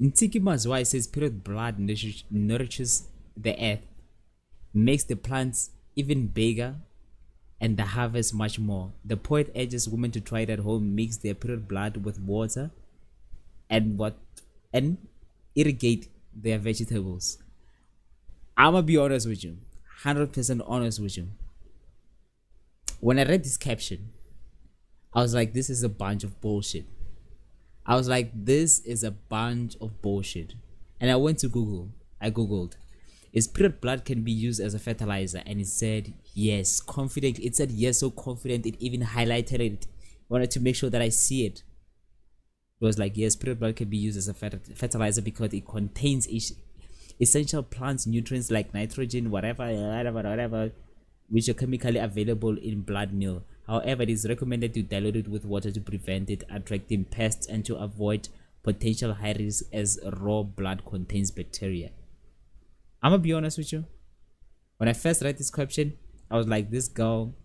Ntiki Mazwai says period blood nourishes the earth, makes the plants even bigger, and the harvest much more. The poet urges women to try it at home, mix their period blood with water and what and irrigate their vegetables. I'ma be honest with you, 100% honest with you. When I read this caption, I was like, this is a bunch of bullshit. I was like, this is a bunch of bullshit. And I went to Google. I Googled, is period blood can be used as a fertilizer? And it said yes, confident. It said yes, so confident it even highlighted it. Wanted to make sure that I see it. It was like, yes, period blood can be used as a fertilizer because it contains essential plant nutrients like nitrogen, whatever, which are chemically available in blood meal. However, it is recommended to dilute it with water to prevent it attracting pests and to avoid potential high risk as raw blood contains bacteria. I'm gonna be honest with you. When I first read this caption, I was like, this girl.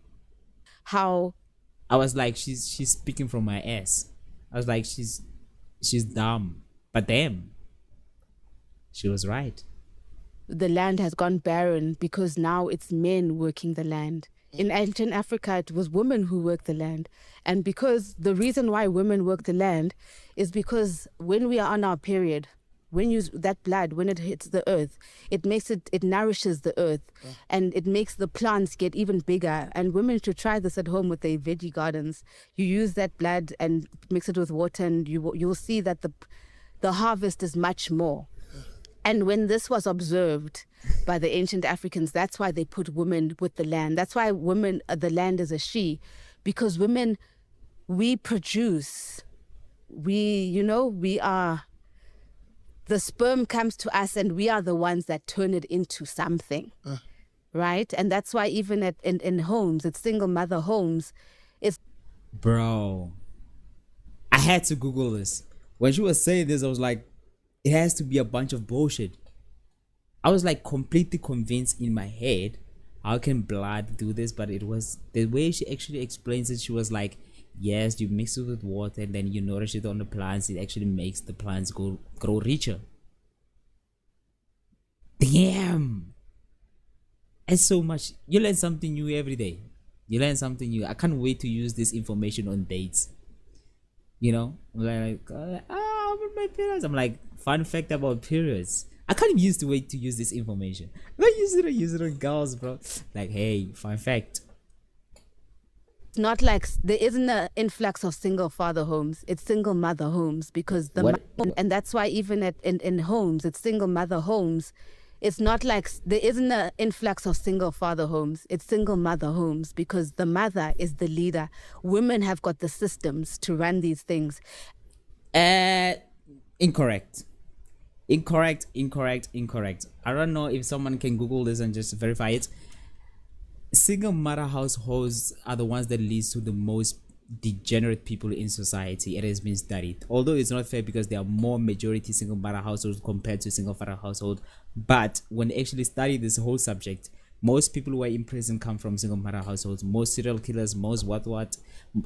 How I was like, she's speaking from my ass. I was like, she's dumb, but damn, she was right. the land has gone barren because now it's men working the land. In ancient Africa, it was women who worked the land. And because the reason why women work the land is because when we are on our period, when you that blood, when it hits the earth, it nourishes the earth, and it makes the plants get even bigger. And women should try this at home with their veggie gardens. You use that blood and mix it with water, and you'll see that the harvest is much more. And when this was observed by the ancient Africans, that's why they put women with the land. That's why women, the land is a she, because women, we produce. We are, the sperm comes to us and we are the ones that turn it into something, right? And that's why even in homes, it's single mother homes, it's Bro, I had to Google this. When she was saying this, I was like, it has to be a bunch of bullshit. I was like completely convinced in my head, how can blood do this? But it was the way she actually explains it. She was like, yes, you mix it with water and then you nourish it on the plants. It actually makes the plants grow richer. Damn. It's so much. You learn something new every day. You learn something new. I can't wait to use this information on dates. I'm like, with my periods. I'm like, fun fact about periods. I can't use to wait to use this information. I use it on girls, bro. Like, hey, fun fact. not like there isn't an influx of single father homes. It's single mother homes because What? and that's why even in homes, it's single mother homes. It's not like there isn't an influx of single father homes. It's single mother homes because the mother is the leader. Women have got the systems to run these things. Incorrect. Incorrect. I don't know if someone can Google this and just verify it. Single mother households are the ones that leads to the most degenerate people in society. It has been studied, although it's not fair because there are more majority single mother households compared to single father household. But when they actually study this whole subject, most people who are in prison come from single mother households. Most serial killers, most what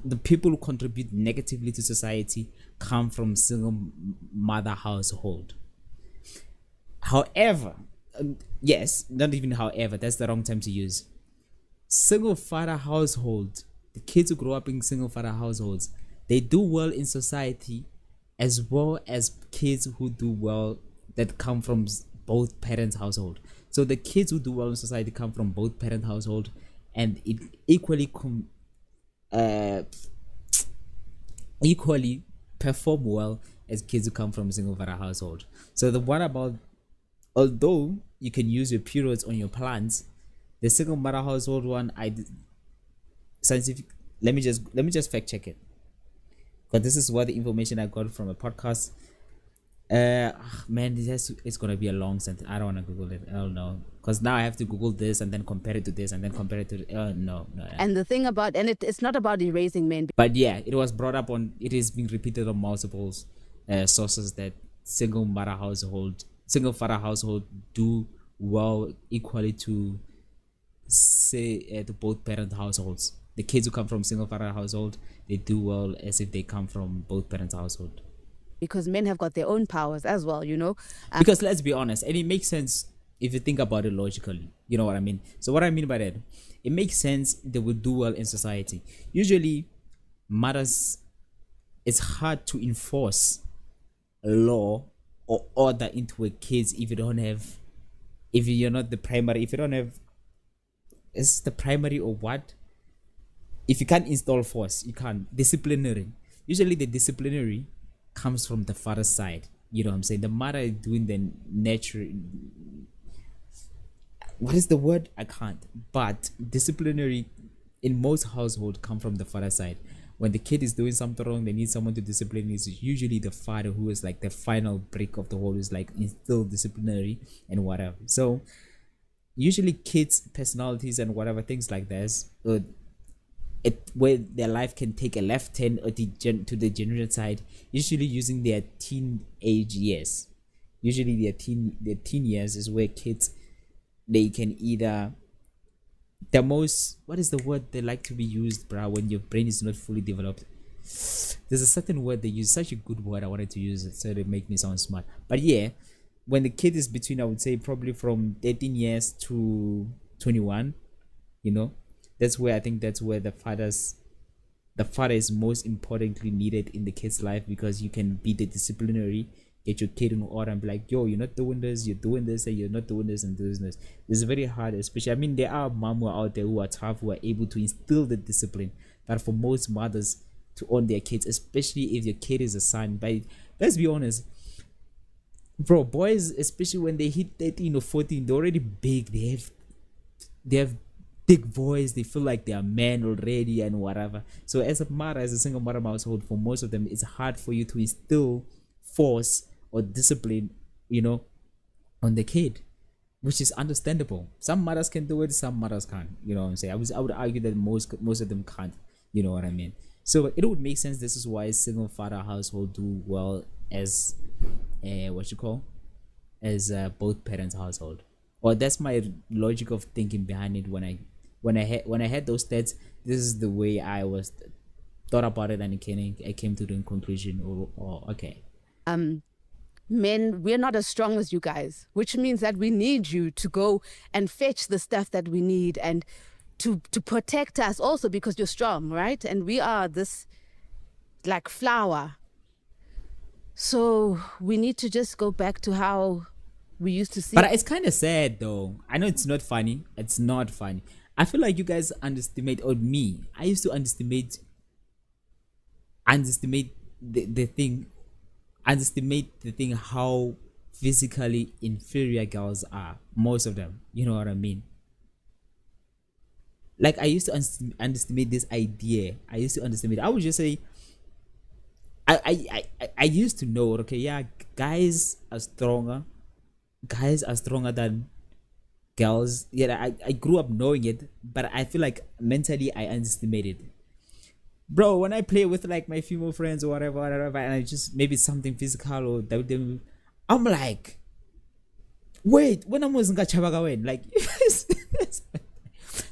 the people who contribute negatively to society come from single mother household. However, yes, not even however, that's the wrong time to use. Single father household, the kids who grow up in single father households, they do well in society, as well as kids who do well that come from both parents household. So the kids who do well in society come from both parent household, and it uh, equally perform well as kids who come from single father household. So the one about, although you can use your periods on your plants, the single mother household one, scientific. Let me just fact check it, because this is what the information I got from a podcast. Man, it's gonna be a long sentence. I don't want to Google it. I don't know, because now I have to Google this and then compare it to this and then compare it to. No. And the thing about, and it's not about erasing men. But yeah, it was brought up on. It is being repeated on multiple sources that single father household do well equally to, say, to both parent households. The kids who come from single father household, they do well as if they come from both parents household. because men have got their own powers as well, you know. Because let's be honest, and it makes sense if you think about it logically. You know what I mean? So what I mean by that, it makes sense they will do well in society. Usually, mothers, it's hard to enforce law or order into a kids if you don't have, if you're not the primary, if you don't have, is the primary or what? If you can't install force, you can't disciplinary. Usually the disciplinary comes from the father's side. You know what I'm saying? The mother is doing the nature, what is the word? I can't. But disciplinary in most households come from the father side. When the kid is doing something wrong, they need someone to discipline. It's usually the father who is like the final brick of the whole, is like instill disciplinary and whatever. So usually kids' personalities and whatever things like this, where their life can take a left turn or to the general side, usually using their teenage years. Usually their teen years is where kids, they can either, the most, what is the word they like to be used, bro, when your brain is not fully developed? There's a certain word they use, such a good word, I wanted to use it so they make me sound smart. But yeah, when the kid is between, I would say probably from 13 years to 21, you know, that's where I think that's where the father is most importantly needed in the kid's life, because you can be the disciplinary, get your kid in order and be like, yo, you're not doing this, you're doing this, and you're not doing this and doing this. It's very hard, especially, I mean, there are moms out there who are tough, who are able to instill the discipline, but for most mothers to own their kids, especially if your kid is a son. But let's be honest, bro, boys, especially when they hit 13 or 14, they're already big, they have thick voice, they feel like they are men already and whatever. So as a mother, as a single mother household, for most of them, it's hard for you to instill force or discipline, you know, on the kid, which is understandable. Some mothers can do it, some mothers can't. You know what I'm saying? I would argue that most of them can't. You know what I mean? So it would make sense. This is why single father household do well as what you call, as both parents household. Or that's my logic of thinking behind it. When I had those stats, this is the way I was thought about it, and I came to the conclusion. Oh, okay. Men, we're not as strong as you guys, which means that we need you to go and fetch the stuff that we need, and to protect us also, because you're strong, right? And we are this like flower. So we need to just go back to how we used to see. But it's kind of sad though. I know it's not funny. It's not funny. I feel like you guys underestimate, or me, I used to underestimate the thing, underestimate the thing, how physically inferior girls are, most of them. You know what I mean? Like I used to underestimate this idea. I would just say, I used to know, okay, yeah, guys are stronger than girls. Yeah, I grew up knowing it, but I feel like mentally I underestimated. Bro, when I play with like my female friends or whatever, and I just, maybe something physical or WWE, I'm like, wait, when I'm was like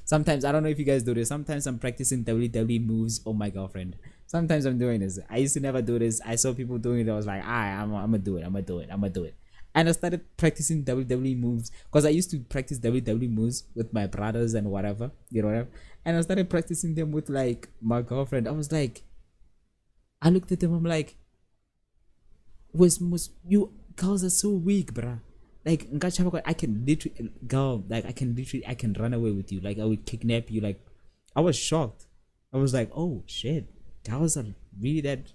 sometimes, I don't know if you guys do this, sometimes I'm practicing WWE moves on my girlfriend. Sometimes I'm doing this. I used to never do this. I saw people doing it. I was like, I'm gonna do it. And I started practicing WWE moves, because I used to practice WWE moves with my brothers and whatever, you know, whatever. And I started practicing them with like my girlfriend. I was like, I looked at them, I'm like, was you girls are so weak, bruh. Like I can literally go, like I can run away with you. Like I would kidnap you. Like I was shocked. I was like, oh shit, girls are really that.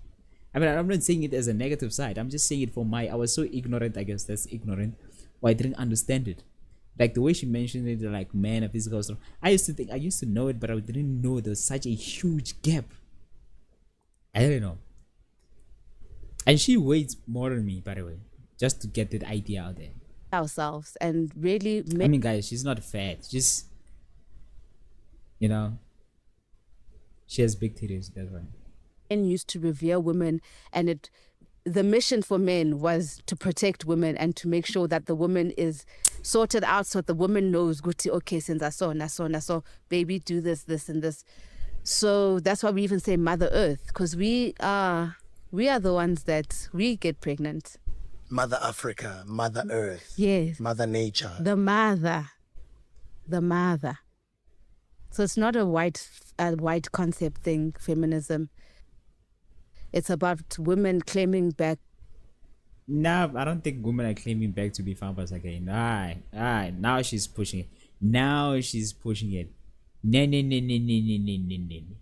I mean, I'm not saying it as a negative side. I'm just saying it for I was so ignorant, I guess that's ignorant. Or I didn't understand it. Like the way she mentioned it, like man, a physical strong. I used to know it, but I didn't know there's such a huge gap. I didn't know. And she weighs more than me, by the way, just to get that idea out there. Ourselves and really I mean, guys, she's not fat. Just, you know, she has big titties. That's right. men used to revere women, and the mission for men was to protect women and to make sure that the woman is sorted out, so the woman knows, okay, since I saw, baby, do this, and this. So that's why we even say Mother Earth, because we are We are the ones that we get pregnant. Mother Africa, Mother Earth, Yes. Mother Nature. The mother. The mother. So it's not a white concept thing, feminism. It's about women claiming back. Nah, I don't think women are claiming back to be farmers again. Alright, now she's pushing it. No, no, no, no, no, no, no, no.